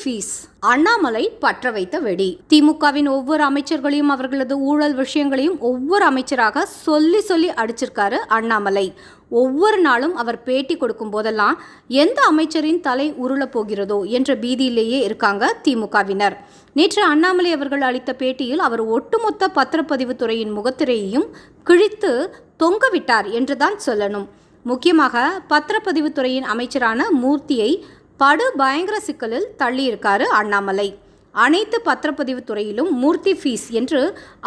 Fees, Annamalai பற்ற வைத்த வெடி. திமுகவின் ஒவ்வொரு அமைச்சர்களையும் அவர்களது ஊழல் விஷயங்களையும் ஒவ்வொரு அமைச்சராக சொல்லி சொல்லி அடிச்சிருக்காரு அண்ணாமலை. ஒவ்வொரு நாளும் அவர் பேட்டி கொடுக்கும் போதெல்லாம் எந்த அமைச்சரின் தலை உருளப் போகிறதோ என்ற பீதியிலேயே இருக்காங்க திமுகவினர். நேற்று அண்ணாமலை அவர்கள் அளித்த பேட்டியில் அவர் ஒட்டுமொத்த பத்திரப்பதிவு துறையின் முகத்திரையையும் கிழித்து தொங்கவிட்டார் என்றுதான் சொல்லணும். முக்கியமாக பத்திரப்பதிவு துறையின் அமைச்சரான மூர்த்தியை படு பயங்கர சிக்கலில் தள்ளியிருக்காரு அண்ணாமலை. அனைத்து பத்திரப்பதிவு துறையிலும் மூர்த்தி ஃபீஸ் என்று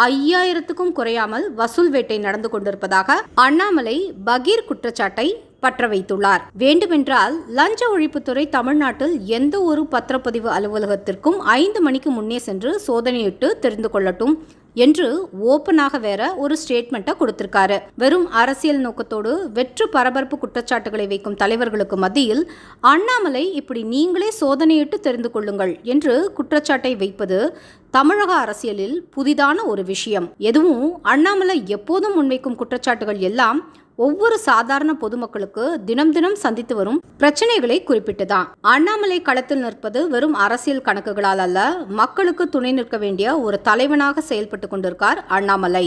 5000க்கும் குறையாமல் வசூல் வேட்டை நடந்து கொண்டிருப்பதாக அண்ணாமலை பகீர் குற்றச்சாட்டை பற்ற வைத்துள்ளார். வேண்டுமென்றால் லஞ்ச ஒழிப்புத்துறை தமிழ்நாட்டில் எந்த ஒரு பத்திரப்பதிவு அலுவலகத்திற்கும் 5 மணிக்கு முன்னே சென்று சோதனையிட்டு தெரிந்து கொள்ளட்டும் என்று ஓப்பனாக வேற ஒரு ஸ்டேட்மெண்ட்டை கொடுத்திருக்காரு. வெறும் அரசியல் நோக்கத்தோடு வெற்று பரபரப்பு குற்றச்சாட்டுகளை வைக்கும் தலைவர்களுக்கு மத்தியில் அண்ணாமலை இப்படி நீங்களே சோதனையிட்டு தெரிந்து கொள்ளுங்கள் என்று குற்றச்சாட்டை வைப்பது தமிழக அரசியலில் புதிதான ஒரு விஷயம். எதுவும் அண்ணாமலை எப்போதும் முன்வைக்கும் குற்றச்சாட்டுகள் எல்லாம் ஒவ்வொரு சாதாரண பொதுமக்களுக்கு தினம் தினம் சந்தித்து வரும் பிரச்சனைகளை குறிப்பிட்டுதான். அண்ணாமலை களத்தில் நிற்பது வெறும் அரசியல் கணக்குகளால் அல்ல, மக்களுக்கு துணை நிற்க வேண்டிய ஒரு தலைவனாக செயல்பட்டு கொண்டிருக்கார் அண்ணாமலை.